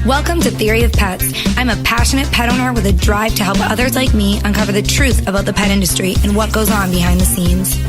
Welcome to Theory of Pets. I'm a passionate pet owner with a drive to help others like me uncover the truth about the pet industry and what goes on behind the scenes.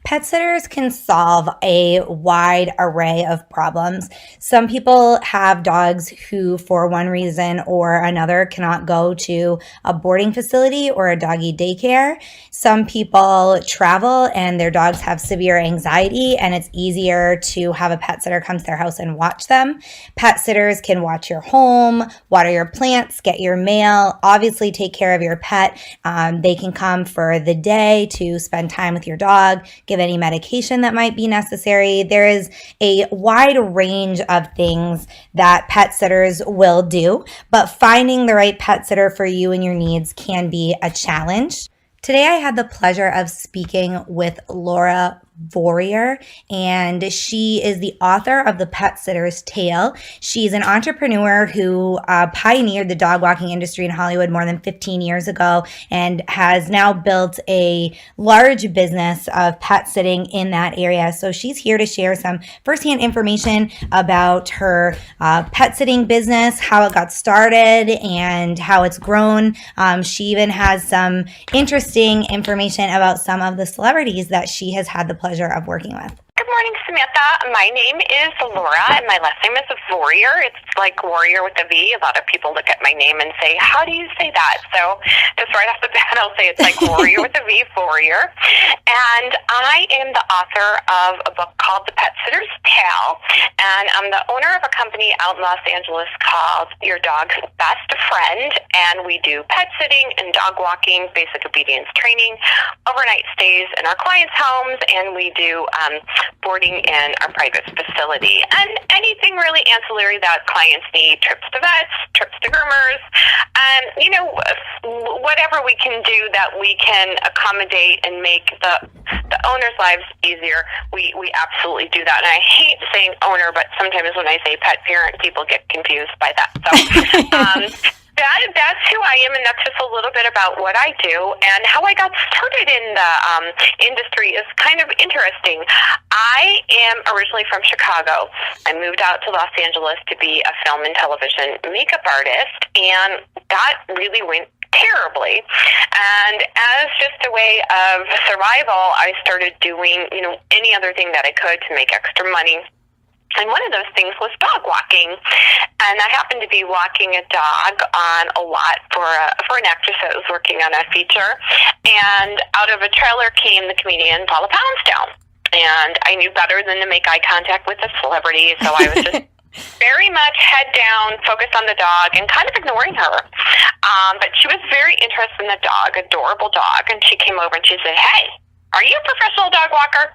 Pet sitters can solve a wide array of problems. Some people have dogs who, for one reason or another, cannot go to a boarding facility or a doggy daycare. Some people travel and their dogs have severe anxiety, and it's easier to have a pet sitter come to their house and watch them. Pet sitters can watch your home, water your plants, get your mail, obviously take care of your pet. They can come for the day to spend time with your dog, give any medication that might be necessary. There is a wide range of things that pet sitters will do, but finding the right pet sitter for you and your needs can be a challenge. Today, I had the pleasure of speaking with Laura Vorreyer, and she is the author of The Pet Sitter's Tale. She's an entrepreneur who pioneered the dog walking industry in Hollywood more than 15 years ago and has now built a large business of pet sitting in that area. So she's here to share some firsthand information about her pet sitting business, how it got started, and how it's grown. She even has some interesting information about some of the celebrities that she has had the pleasure of working with. Good morning, Samantha. My name is Laura, and my last name is Vorreyer. It's like warrior with a V. A lot of people look at my name and say, how do you say that? So just right off the bat, I'll say it's like warrior with a V, Vorreyer. And I am the author of a book called The Pet Sitter's Tale, and I'm the owner of a company out in Los Angeles called Your Dog's Best Friend, and we do pet sitting and dog walking, basic obedience training, overnight stays in our clients' homes, and we do boarding in our private facility, and anything really ancillary that clients need, trips to vets, trips to groomers, whatever we can do that we can accommodate and make the owner's lives easier, we absolutely do that. And I hate saying owner, but sometimes when I say pet parent, people get confused by that. So that's who I am, and that's just a little bit about what I do. And how I got started in the industry is kind of interesting. I am originally from Chicago. I moved out to Los Angeles to be a film and television makeup artist, and that really went terribly. And as just a way of survival, I started doing, any other thing that I could to make extra money. And one of those things was dog walking. And I happened to be walking a dog on a lot for an actress that was working on a feature. And out of a trailer came the comedian Paula Poundstone. And I knew better than to make eye contact with a celebrity, so I was just very much head down, focused on the dog, and kind of ignoring her. But she was very interested in the dog, adorable dog, and she came over and she said, "Hey, are you a professional dog walker?"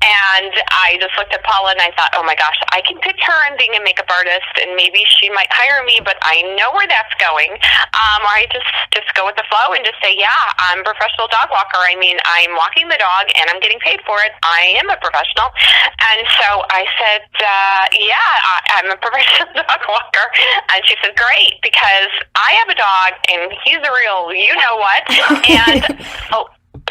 And I just looked at Paula and I thought, oh my gosh, I can picture her and being a makeup artist, and maybe she might hire me, but I know where that's going. Or I just go with the flow and just say, yeah, I'm a professional dog walker. I mean, I'm walking the dog and I'm getting paid for it. I am a professional. And so I said, I'm a professional dog walker. And she said, great, because I have a dog and he's a real you-know-what. And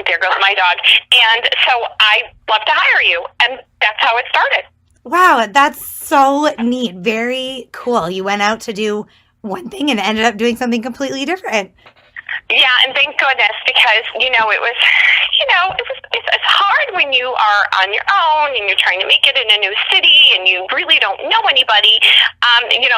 there goes my dog. And so I'd love to hire you. And that's how it started. Wow, that's so neat. Very cool. You went out to do one thing and ended up doing something completely different. Yeah, and thank goodness, because, it's hard when you are on your own and you're trying to make it in a new city and you really don't know anybody.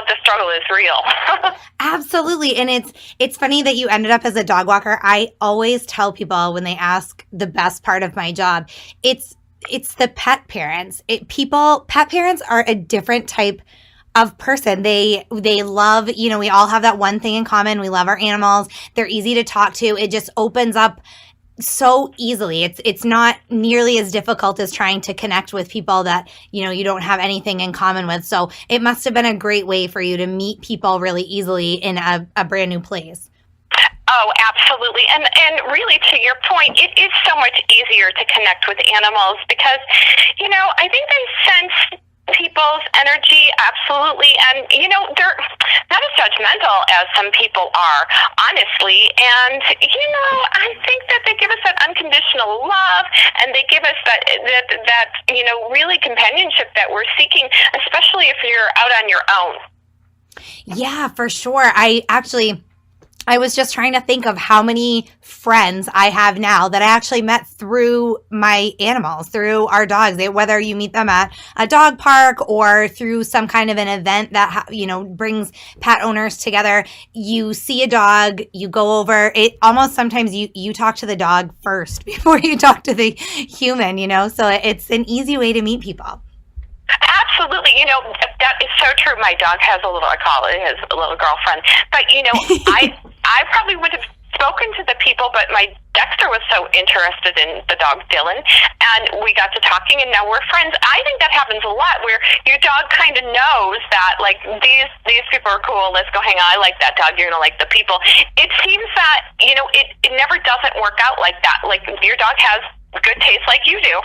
The struggle is real. Absolutely. And it's funny that you ended up as a dog walker. I always tell people when they ask the best part of my job, it's the pet parents. Pet parents are a different type of person. They love, we all have that one thing in common. We love our animals. They're easy to talk to. It just opens up so easily. It's not nearly as difficult as trying to connect with people that, you don't have anything in common with. So it must have been a great way for you to meet people really easily in a brand new place. Oh, absolutely. And really, to your point, it is so much easier to connect with animals because, I think they sense people's energy, absolutely. And, they're not as judgmental as some people are, honestly. And, I think that they give us that unconditional love, and they give us that really companionship that we're seeking, especially if you're out on your own. Yeah, for sure. I was just trying to think of how many friends I have now that I actually met through my animals, through our dogs. Whether you meet them at a dog park or through some kind of an event that, brings pet owners together. You see a dog, you go over it. Almost sometimes you talk to the dog first before you talk to the human, so it's an easy way to meet people. Absolutely. That is so true. My dog has I call it his little girlfriend. But, I probably would have spoken to the people, but my Dexter was so interested in the dog Dylan, and we got to talking, and now we're friends. I think that happens a lot, where your dog kind of knows that, like, these people are cool, let's go hang out, I like that dog, you're going to like the people. It seems that, it never doesn't work out like that. Like, your dog has good taste like you do.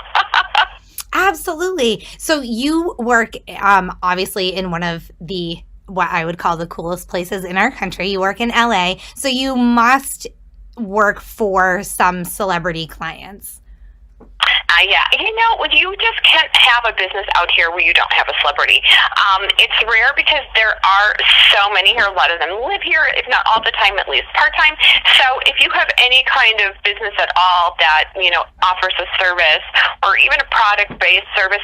Absolutely. So you work, obviously, in one of what I would call the coolest places in our country. You work in LA. So you must work for some celebrity clients. Yeah. You just can't have a business out here where you don't have a celebrity. It's rare because there are so many here. A lot of them live here, if not all the time, at least part-time. So if you have any kind of business at all that, offers a service or even a product-based service,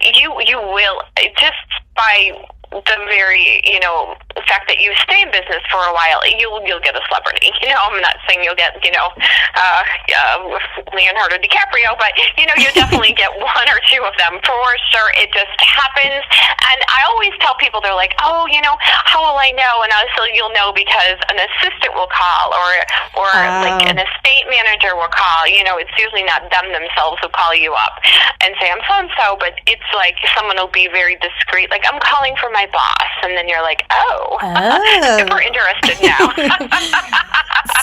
you will, just by the very, fact that you stay in business for a while, you'll get a celebrity. I'm not saying you'll get, Leonardo DiCaprio, but, you definitely get one or two of them for sure. It just happens. And I always tell people, they're like, oh, how will I know? And you'll know because an assistant will call or like an estate manager will call. It's usually not them themselves who call you up and say, I'm so-and-so, but it's like someone will be very discreet, like, I'm calling for my boss. And then you're like, oh. Super interested now.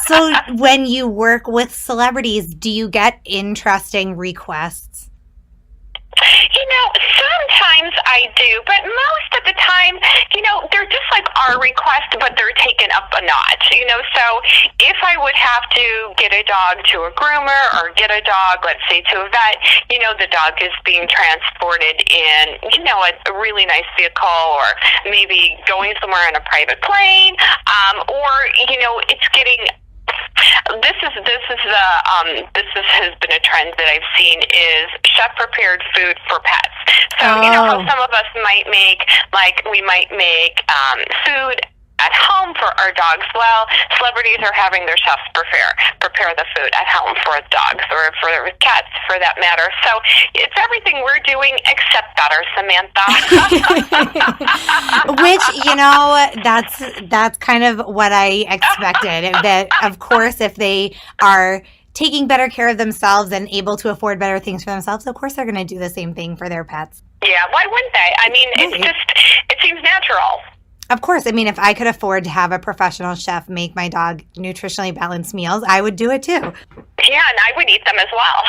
So when you work with celebrities, do you get interesting requests? Sometimes I do, but most of the time, they're just like our request, but they're taken up a notch, So if I would have to get a dog to a groomer or get a dog, let's say, to a vet, the dog is being transported in, a really nice vehicle, or maybe going somewhere on a private plane, or, it's getting... This has been a trend that I've seen is chef prepared food for pets. So how some of us might make, we might make food at home for our dogs. Well, celebrities are having their chefs prepare the food at home for dogs or for cats, for that matter. So it's everything we're doing except better, Samantha. Which, that's kind of what I expected. That, of course, if they are taking better care of themselves and able to afford better things for themselves, of course they're going to do the same thing for their pets. Yeah, why wouldn't they? I mean, it seems natural. Of course. I mean, if I could afford to have a professional chef make my dog nutritionally balanced meals, I would do it too. Yeah, and I would eat them as well.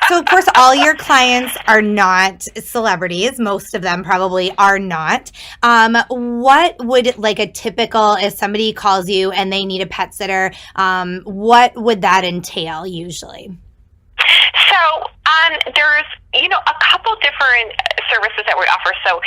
So, of course, all your clients are not celebrities. Most of them probably are not. What would, a typical, if somebody calls you and they need a pet sitter, what would that entail usually? So there's, a couple different services that we offer. So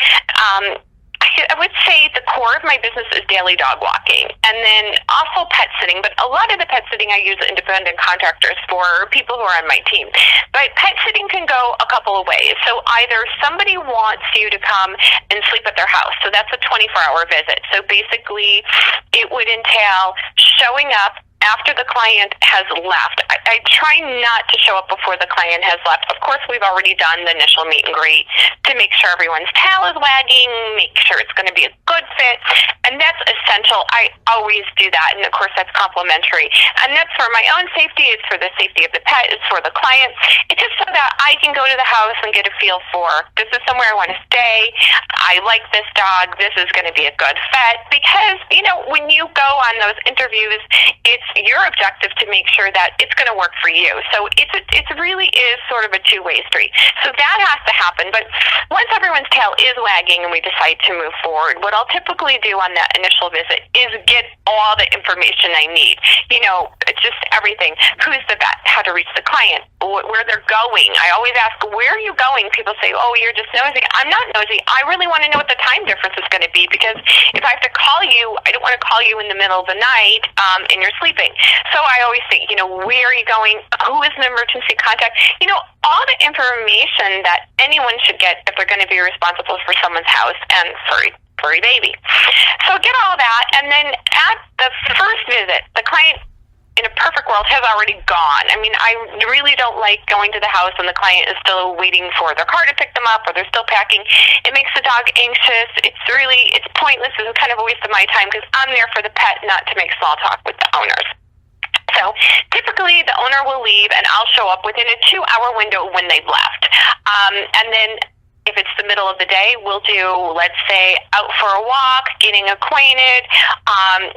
I would say the core of my business is daily dog walking, and then also pet sitting. But a lot of the pet sitting I use independent contractors for people who are on my team. But pet sitting can go a couple of ways. So either somebody wants you to come and sleep at their house. So that's a 24-hour visit. So basically it would entail showing up after the client has left. I try not to show up before the client has left. Of course, we've already done the initial meet and greet to make sure everyone's tail is wagging, make sure it's going to be a good fit, and that's essential. I always do that, and of course, that's complimentary. And that's for my own safety, it's for the safety of the pet, it's for the client. It's just so that I can go to the house and get a feel for, this is somewhere I want to stay, I like this dog, this is going to be a good fit, because, when you go on those interviews, it's your objective to make sure that it's going going to work for you. So it really is sort of a two-way street. So that has to happen. But once everyone's tail is wagging and we decide to move forward, what I'll typically do on that initial visit is get all the information I need. It's just everything. Who's the vet? How to reach the client? Where they're going. I always ask, where are you going? People say, oh, you're just nosy. I'm not nosy. I really want to know what the time difference is going to be, because if I have to call you, I don't want to call you in the middle of the night and you're sleeping. So I always think, where are you going? Who is an emergency contact? All the information that anyone should get if they're going to be responsible for someone's house and furry baby. So get all that, and then at the first visit, the client in a perfect world has already gone. I mean, I really don't like going to the house and the client is still waiting for their car to pick them up, or they're still packing. It makes the dog anxious. It's pointless. It's kind of a waste of my time, because I'm there for the pet, not to make small talk with the owners. So typically the owner will leave and I'll show up within a 2-hour window when they've left. And then if it's the middle of the day, we'll do, let's say, out for a walk, getting acquainted,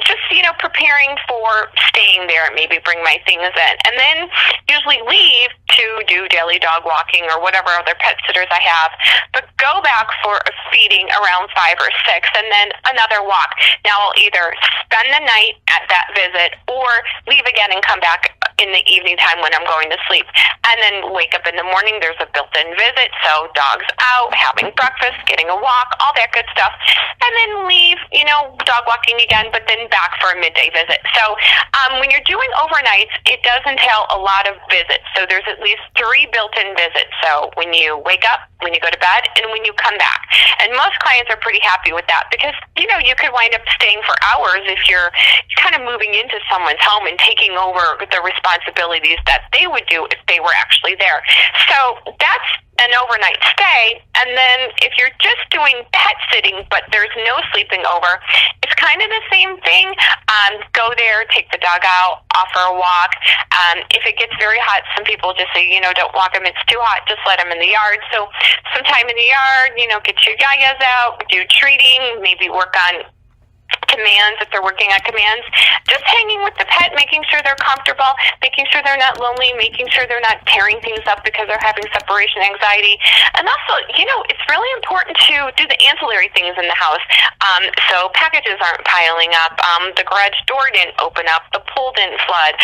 just, preparing for staying there, maybe bring my things in. And then usually leave to do daily dog walking or whatever other pet sitters I have, but go back for a feeding around 5 or 6, and then another walk. Now I'll either spend the night at that visit or leave again and come back in the evening time when I'm going to sleep. And then wake up in the morning, there's a built-in visit, so dog's out, having breakfast, getting a walk, all that good stuff. And then leave, dog walking again, but then back for a midday visit. So when you're doing overnights, it does entail a lot of visits. So there's at least 3 built-in visits. So when you wake up, when you go to bed, and when you come back. And most clients are pretty happy with that, because, you could wind up staying for hours if you're kind of moving into someone's home and taking over the responsibilities that they would do if they were actually there. So that's an overnight stay. And then if you're just doing pet sitting, but there's no sleeping over, it's kind of the same thing. Go there, take the dog out, offer a walk. If it gets very hot, some people just say, don't walk him, it's too hot, just let him in the yard. So sometime in the yard, get your yayas out, do treating, maybe work on commands if they're working on commands, just hanging with the pet, making sure they're comfortable, making sure they're not lonely, making sure they're not tearing things up because they're having separation anxiety. And also, it's really important to do the ancillary things in the house. So packages aren't piling up, the garage door didn't open up, the pool didn't flood,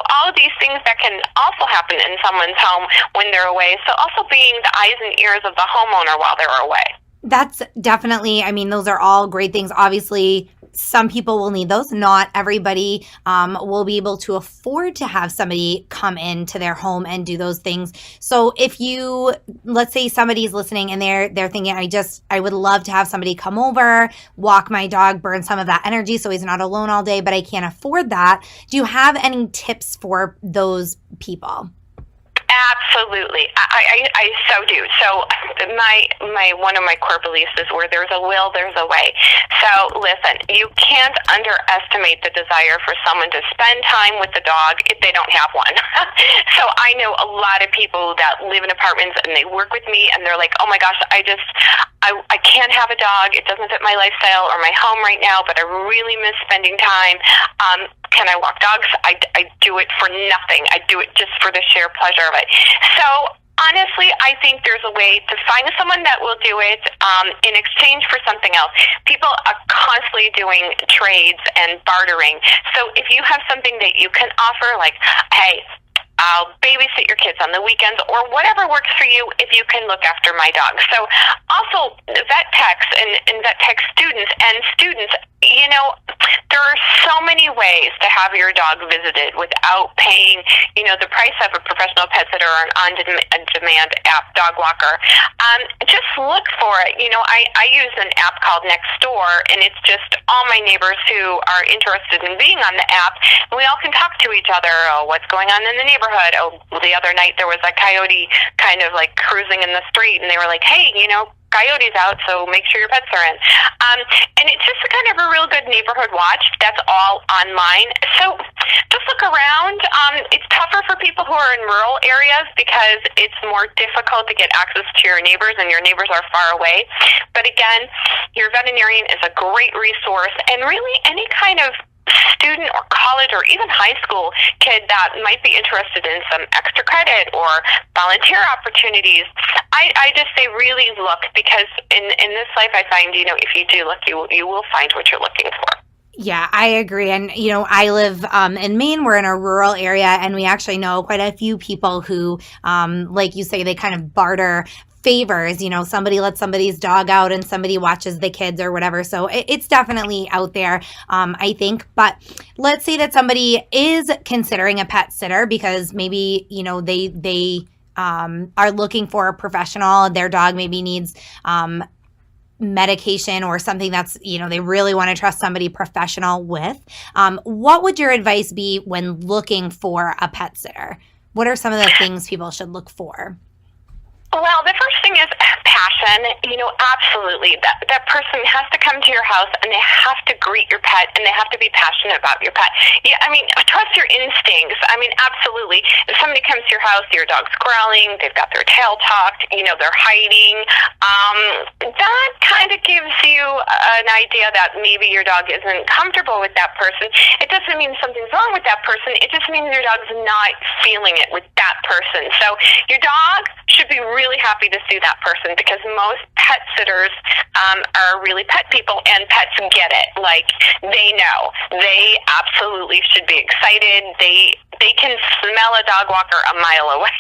all of these things that can also happen in someone's home when they're away. So also being the eyes and ears of the homeowner while they're away. That's definitely, those are all great things. Obviously, some people will need those. Not everybody will be able to afford to have somebody come into their home and do those things. So if let's say somebody's listening and they're thinking, I would love to have somebody come over, walk my dog, burn some of that energy so he's not alone all day, but I can't afford that. Do you have any tips for those people? Absolutely. I so do. So my one of my core beliefs is where there's a will, there's a way. So listen, you can't underestimate the desire for someone to spend time with the dog if they don't have one. So I know a lot of people that live in apartments and they work with me and they're like, oh my gosh, I can't have a dog. It doesn't fit my lifestyle or my home right now, but I really miss spending time. Can I walk dogs? I do it for nothing. I do it just for the sheer pleasure of it. So honestly, I think there's a way to find someone that will do it in exchange for something else. People are constantly doing trades and bartering. So if you have something that you can offer, like, hey, I'll babysit your kids on the weekends, or whatever works for you if you can look after my dog. So also vet techs and vet tech students, there are so many ways to have your dog visited without paying, the price of a professional pet sitter or an on-demand app dog walker. Just look for it. I use an app called Nextdoor, and it's just all my neighbors who are interested in being on the app. And we all can talk to each other. Oh, what's going on in the neighborhood? Oh, the other night there was a coyote kind of like cruising in the street, and they were like, hey, coyotes out, so make sure your pets are in. And it's just a kind of a real good neighborhood watch. That's all online. So just look around. It's tougher for people who are in rural areas because it's more difficult to get access to your neighbors, and your neighbors are far away. But again, your veterinarian is a great resource, and really any kind of student or college or even high school kid that might be interested in some extra credit or volunteer opportunities, I just say really look, because in this life I find, if you do look, you will find what you're looking for. Yeah, I agree. And, I live in Maine. We're in a rural area, and we actually know quite a few people who, like you say, they kind of barter favors. Somebody lets somebody's dog out and somebody watches the kids or whatever. So it's definitely out there, I think. But let's say that somebody is considering a pet sitter because maybe, they are looking for a professional. Their dog maybe needs medication or something that's, they really want to trust somebody professional with. What would your advice be when looking for a pet sitter? What are some of the things people should look for? Well, the first thing is passion. Absolutely. That person has to come to your house and they have to greet your pet and they have to be passionate about your pet. Yeah, trust your instincts. Absolutely. If somebody comes to your house, your dog's growling, they've got their tail tucked, they're hiding, that kind of gives you an idea that maybe your dog isn't comfortable with that person. It doesn't mean something's wrong with that person. It just means your dog's not feeling it with that person. So your dog should be really happy to see that person, because most pet sitters are really pet people, and pets get it. Like, they know. They absolutely should be excited. They can smell a dog walker a mile away,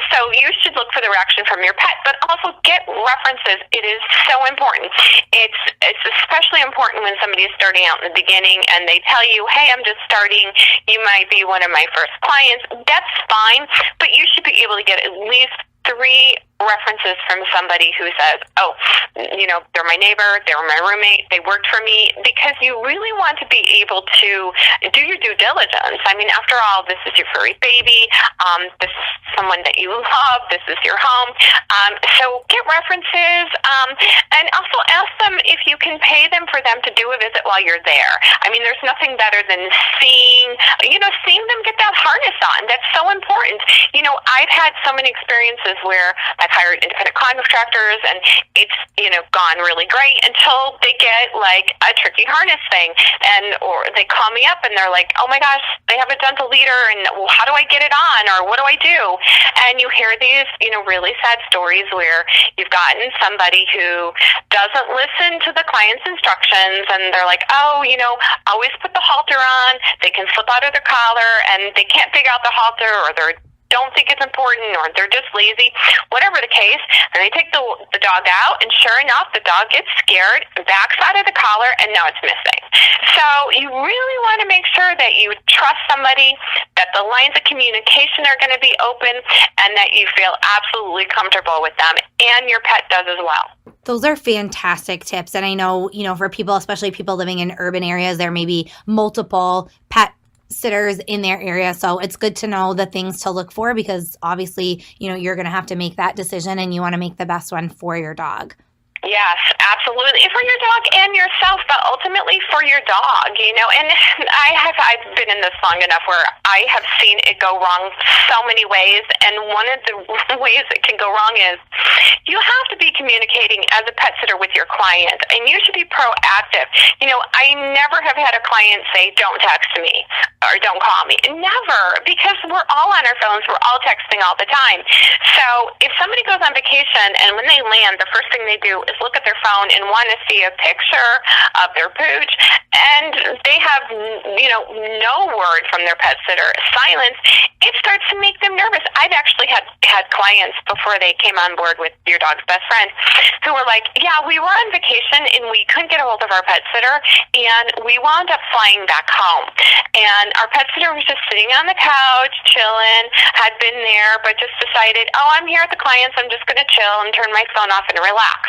so you should look for the reaction from your pet, but also get references. It is so important. It's especially important when somebody is starting out in the beginning and they tell you, hey, I'm just starting, you might be one of my first clients. That's fine, but you should be able to get at least 3 references from somebody who says, oh, they're my neighbor, they were my roommate, they worked for me, because you really want to be able to do your due diligence. After all, this is your furry baby, this is someone that you love, this is your home. So get references, and also ask them if you can pay them for them to do a visit while you're there. There's nothing better than seeing them get that harness on. That's so important. I've had so many experiences where I've hired independent contractors and it's, gone really great until they get like a tricky harness thing, or they call me up and they're like, oh my gosh, they have a gentle leader, and well, how do I get it on, or what do I do? And you hear these, really sad stories where you've gotten somebody who doesn't listen to the client's instructions, and they're like, oh, always put the halter on. They can slip out of their collar and they can't figure out the halter, or they're don't think it's important, or they're just lazy, whatever the case. And they take the dog out, and sure enough, the dog gets scared, backs out of the collar, and now it's missing. So you really want to make sure that you trust somebody, that the lines of communication are going to be open, and that you feel absolutely comfortable with them, and your pet does as well. Those are fantastic tips. And I know, for people, especially people living in urban areas, there may be multiple pet sitters in their area. So it's good to know the things to look for, because obviously, you're going to have to make that decision and you want to make the best one for your dog. Yes, absolutely. For your dog and yourself, but ultimately for your dog, and I've been in this long enough where I have seen it go wrong so many ways. And one of the ways it can go wrong is you have to be communicating as a pet sitter with your client, and you should be proactive. I never have had a client say, don't text me or don't call me. Never, because we're all on our phones. We're all texting all the time. So if somebody goes on vacation and when they land, the first thing they do is look at their phone and want to see a picture of their pooch, and they have, no word from their pet sitter, silence, it starts to make them nervous. I've actually had clients before they came on board with Your Dog's Best Friend who were like, yeah, we were on vacation and we couldn't get a hold of our pet sitter, and we wound up flying back home. And our pet sitter was just sitting on the couch, chilling, had been there, but just decided, oh, I'm here at the client's, I'm just going to chill and turn my phone off and relax.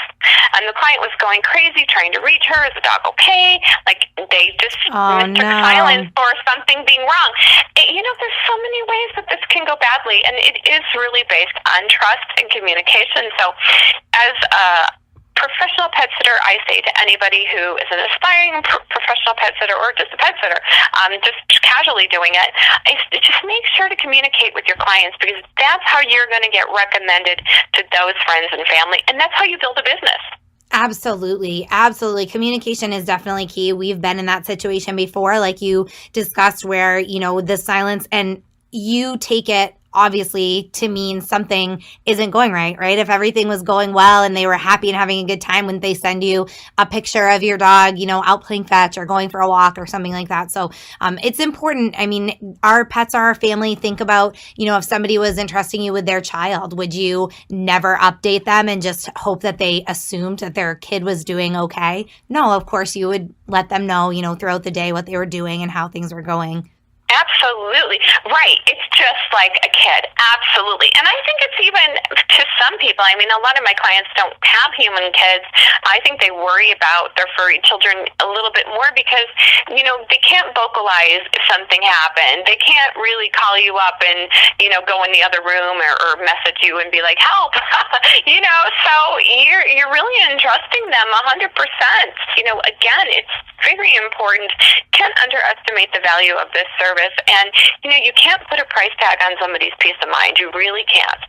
And the client was going crazy trying to reach her. Is the dog okay? Like, they just mistook silence for something being wrong. There's so many ways that this can go badly, and it is really based on trust and communication. So as a professional pet sitter, I say to anybody who is an aspiring professional pet sitter or just a pet sitter, just casually doing it, just make sure to communicate with your clients, because that's how you're going to get recommended to those friends and family, and that's how you build a business. Absolutely. Absolutely. Communication is definitely key. We've been in that situation before, like you discussed, where, the silence, and you take it obviously to mean something isn't going right, right? If everything was going well and they were happy and having a good time, when they send you a picture of your dog, out playing fetch or going for a walk or something like that. So it's important. I mean, our pets are our family. Think about, if somebody was entrusting you with their child, would you never update them and just hope that they assumed that their kid was doing okay? No, of course you would let them know, throughout the day what they were doing and how things were going. Absolutely. Right. It's just like a kid. Absolutely. And I think it's even to some people, I mean, a lot of my clients don't have human kids. I think they worry about their furry children a little bit more because, they can't vocalize if something happened. They can't really call you up and, go in the other room or message you and be like, help, so you're really entrusting them 100%. Again, it's very important. Can't underestimate the value of this service. And, you can't put a price tag on somebody's peace of mind. You really can't.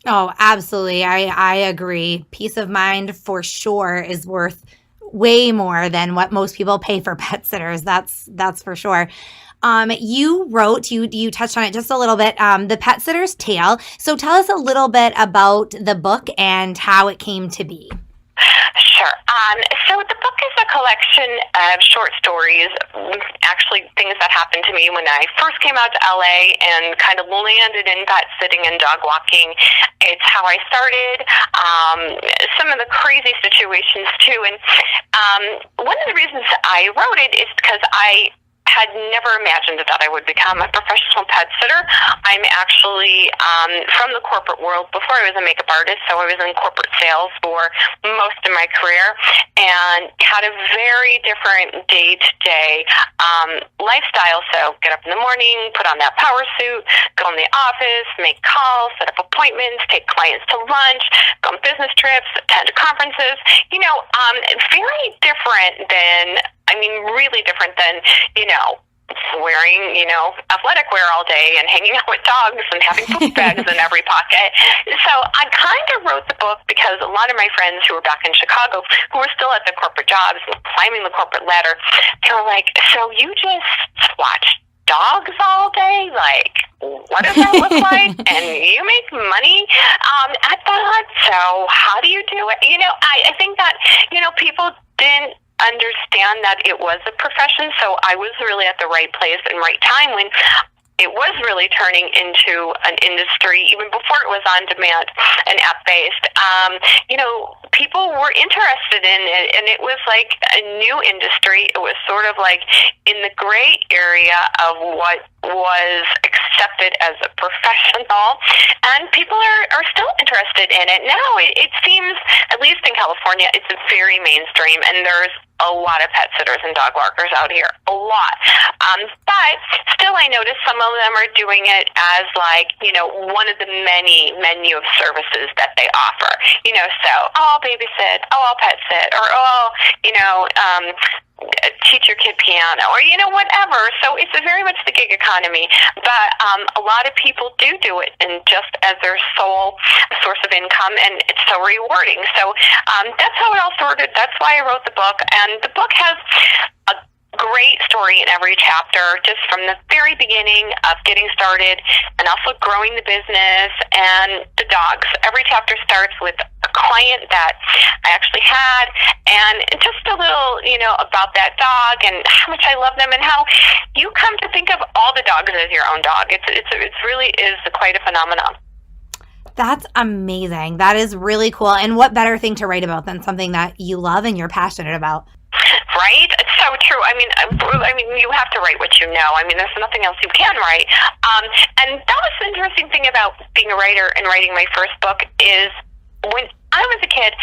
Oh, absolutely. I agree. Peace of mind for sure is worth way more than what most people pay for pet sitters. That's for sure. You wrote, you touched on it just a little bit, The Pet Sitter's Tale. So tell us a little bit about the book and how it came to be. Sure. So the book is a collection of short stories, actually things that happened to me when I first came out to LA and kind of landed in pet sitting and dog walking. It's how I started, some of the crazy situations too. And one of the reasons I wrote it is because I had never imagined that I would become a professional pet sitter. I'm actually from the corporate world. Before I was a makeup artist, so I was in corporate sales for most of my career and had a very different day-to-day lifestyle. So get up in the morning, put on that power suit, go in the office, make calls, set up appointments, take clients to lunch, go on business trips, attend conferences. Very different than, really different than, wearing, athletic wear all day and hanging out with dogs and having poop bags in every pocket. So I kind of wrote the book because a lot of my friends who were back in Chicago, who were still at their corporate jobs and climbing the corporate ladder, they were like, so you just watch dogs all day? Like, what does that look like? And you make money at that? So how do you do it? I think that, people didn't understand that it was a profession, so I was really at the right place and right time when it was really turning into an industry, even before it was on demand and app-based. People were interested in it, and it was like a new industry. It was sort of like in the gray area of what was accepted as a professional, and people are still interested in it. Now it seems, at least in California, it's very mainstream, and there's a lot of pet sitters and dog walkers out here, a lot. But still, I notice some of them are doing it as one of the many menu of services that they offer. So, I'll babysit, I'll pet sit, or teach your kid piano, or whatever. So it's very much the gig economy, but a lot of people do it, and just as their sole source of income, and it's so rewarding. So that's how it all started. That's why I wrote the book, and the book has a great story in every chapter, just from the very beginning of getting started and also growing the business and the dogs. Every chapter starts with a client that I actually had, and just a little, about that dog and how much I love them, and how you come to think of all the dogs as your own dog. It really is quite a phenomenon. That's amazing. That is really cool. And what better thing to write about than something that you love and you're passionate about? Right? It's so true. You have to write what you know. There's nothing else you can write. And that was the interesting thing about being a writer and writing my first book is when I was a kid,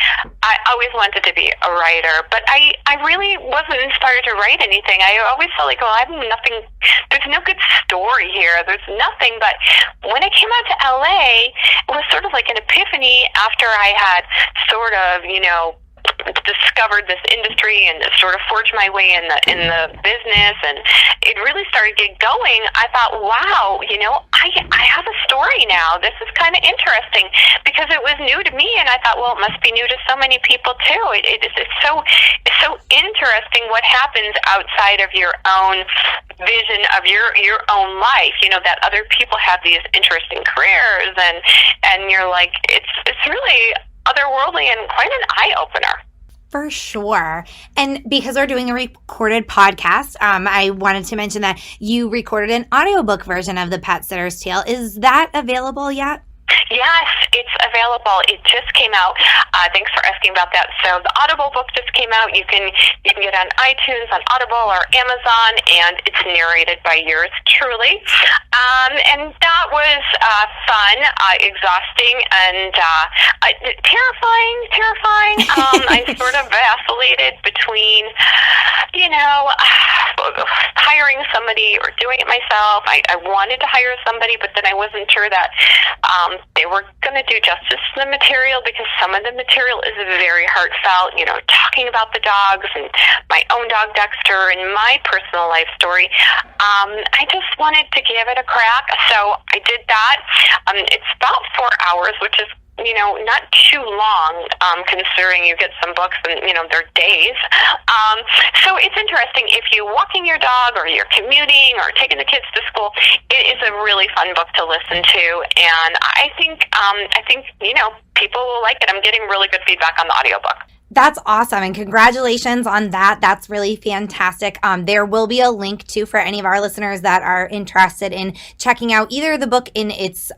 I always wanted to be a writer, but I really wasn't inspired to write anything. I always felt like, I have nothing, there's no good story here. There's nothing. But when I came out to LA, it was sort of like an epiphany after I had sort of, discovered this industry and sort of forged my way in the business, and it really started to get going, I thought, wow, I have a story now. This is kind of interesting, because it was new to me, and I thought, well, it must be new to so many people too. It's so interesting what happens outside of your own vision of your own life. That other people have these interesting careers, and you're like, it's really otherworldly and quite an eye opener. For sure. And because we're doing a recorded podcast, I wanted to mention that you recorded an audiobook version of The Pet Sitter's Tale. Is that available yet? Yes, it's available. It just came out. Thanks for asking about that. So the Audible book just came out. You can get it on iTunes, on Audible, or Amazon, and it's narrated by yours truly. And that was fun, exhausting, and terrifying. I sort of vacillated between, hiring somebody or doing it myself. I wanted to hire somebody, but then I wasn't sure that they were going to do justice to the material, because some of the material is very heartfelt, talking about the dogs and my own dog Dexter and my personal life story. I just wanted to give it a crack, so I did that. It's about 4 hours, which is not too long, considering you get some books and, they're days. So it's interesting. If you're walking your dog, or you're commuting, or taking the kids to school, it is a really fun book to listen to. And I think people will like it. I'm getting really good feedback on the audiobook. That's awesome, and congratulations on that. That's really fantastic. There will be a link too for any of our listeners that are interested in checking out either the book in its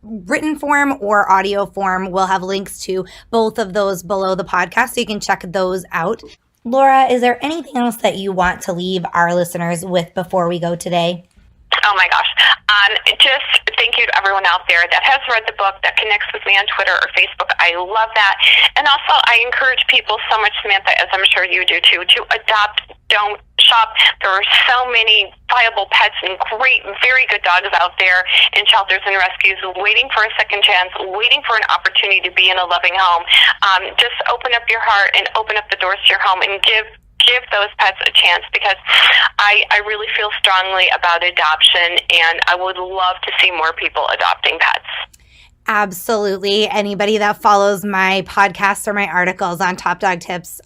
written form or audio form. We'll have links to both of those below the podcast, so you can check those out. Laura, is there anything else that you want to leave our listeners with before we go today? Oh my gosh. Just thank you to everyone out there that has read the book, that connects with me on Twitter or Facebook. I love that. And also, I encourage people so much, Samantha, as I'm sure you do too, to adopt, don't shop. There are so many viable pets and great, very good dogs out there in shelters and rescues waiting for a second chance, waiting for an opportunity to be in a loving home. Just open up your heart and open up the doors to your home and give those pets a chance, because I really feel strongly about adoption, and I would love to see more people adopting pets. Absolutely. Anybody that follows my podcasts or my articles on Top Dog Tips,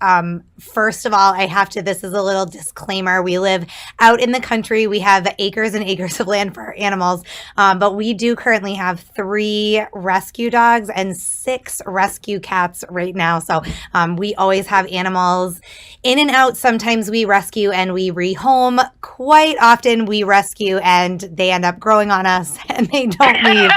first of all, this is a little disclaimer. We live out in the country. We have acres and acres of land for our animals, but we do currently have 3 rescue dogs and 6 rescue cats right now. So we always have animals in and out. Sometimes we rescue and we rehome. Quite often we rescue and they end up growing on us and they don't leave.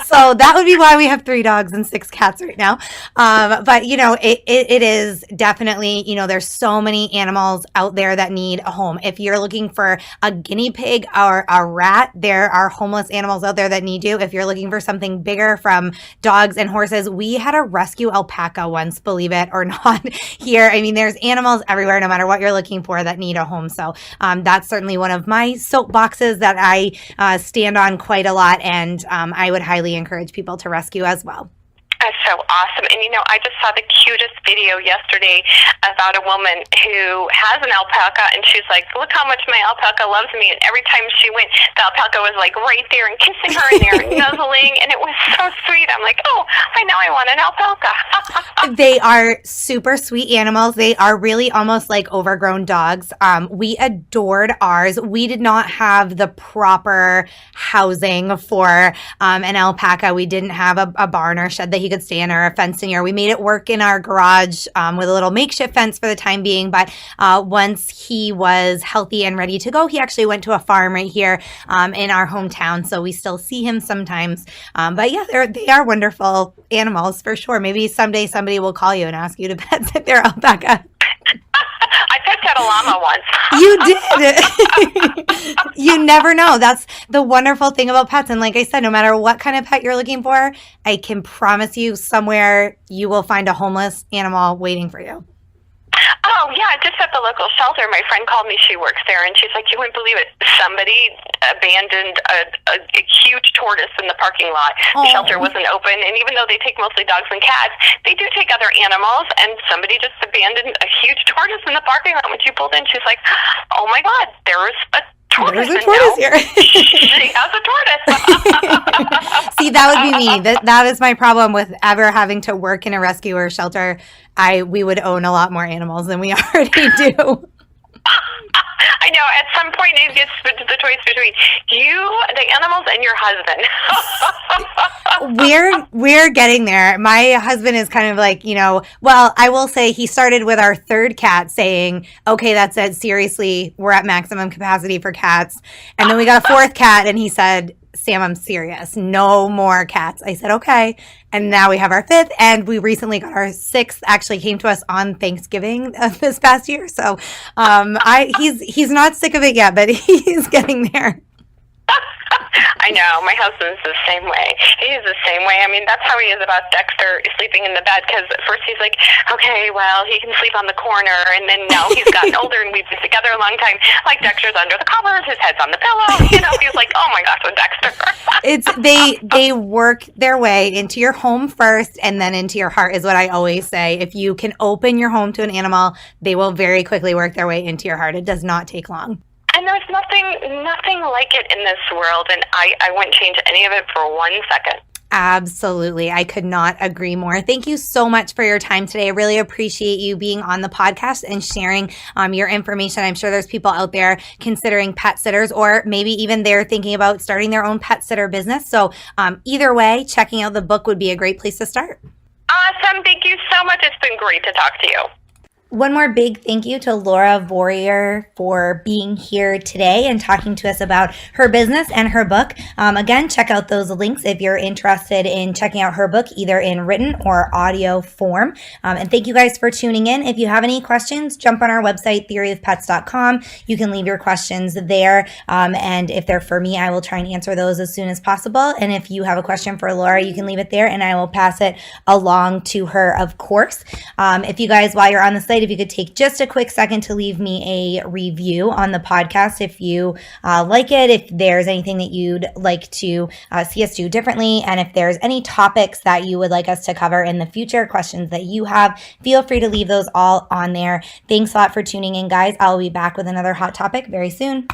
So that would be why we have 3 dogs and 6 cats right now. But it is definitely, there's so many animals out there that need a home. If you're looking for a guinea pig or a rat, there are homeless animals out there that need you. If you're looking for something bigger, from dogs and horses, we had a rescue alpaca once, believe it or not, here. I mean, there's animals everywhere, no matter what you're looking for, that need a home. So that's certainly one of my soapboxes that I stand on quite a lot, and I would highly encourage people to rescue as well. That's so awesome. And I just saw the cutest video yesterday about a woman who has an alpaca, and she's like, look how much my alpaca loves me. And every time she went, the alpaca was like right there and kissing her, and they're nuzzling, and it was so sweet. I'm like, oh, I want an alpaca. They are super sweet animals. They are really almost like overgrown dogs. We adored ours. We did not have the proper housing for an alpaca. We didn't have a barn or shed that he could stay in, or a fence in here. We made it work in our garage with a little makeshift fence for the time being. But once he was healthy and ready to go, he actually went to a farm right here in our hometown. So we still see him sometimes. But yeah, they are wonderful animals for sure. Maybe someday somebody will call you and ask you to pet sit their alpaca. I pet a llama once. You did. You never know. That's the wonderful thing about pets. And like I said, no matter what kind of pet you're looking for, I can promise you somewhere you will find a homeless animal waiting for you. Oh, yeah, just at the local shelter. My friend called me. She works there, and she's like, you wouldn't believe it. Somebody abandoned a huge tortoise in the parking lot. Oh. The shelter wasn't open, and even though they take mostly dogs and cats, they do take other animals, and somebody just abandoned a huge tortoise in the parking lot. When she pulled in, she's like, oh, my God, there was a tortoise. There's a tortoise here. She has a tortoise. See, that would be me. That is my problem with ever having to work in a rescue or shelter. We would own a lot more animals than we already do. I know. At some point, it gets the choice between you, the animals, and your husband. We're getting there. My husband is kind of like, well, I will say he started with our third cat saying, okay, that's it. Seriously, we're at maximum capacity for cats. And then we got a fourth cat and he said, Sam, I'm serious. No more cats. I said, okay. And now we have our fifth, and we recently got our sixth. Actually came to us on Thanksgiving this past year. So he's not sick of it yet, but he's getting there. I know. My husband's the same way. He's the same way. I mean, that's how he is about Dexter sleeping in the bed, because at first he's like, okay, well, he can sleep on the corner, and then now he's gotten older and we've been together a long time. Like, Dexter's under the covers, his head's on the pillow. He's like, oh my gosh, with Dexter. They work their way into your home first and then into your heart is what I always say. If you can open your home to an animal, they will very quickly work their way into your heart. It does not take long. And there's nothing like it in this world, and I wouldn't change any of it for 1 second. Absolutely. I could not agree more. Thank you so much for your time today. I really appreciate you being on the podcast and sharing your information. I'm sure there's people out there considering pet sitters, or maybe even they're thinking about starting their own pet sitter business. So either way, checking out the book would be a great place to start. Awesome. Thank you so much. It's been great to talk to you. One more big thank you to Laura Vorreyer for being here today and talking to us about her business and her book. Again, check out those links if you're interested in checking out her book, either in written or audio form. And thank you guys for tuning in. If you have any questions, jump on our website, theoryofpets.com. You can leave your questions there. And if they're for me, I will try and answer those as soon as possible. And if you have a question for Laura, you can leave it there and I will pass it along to her, of course. If you guys, while you're on the site, if you could take just a quick second to leave me a review on the podcast if you like it, if there's anything that you'd like to see us do differently, and if there's any topics that you would like us to cover in the future, questions that you have, feel free to leave those all on there. Thanks a lot for tuning in, guys. I'll be back with another hot topic very soon.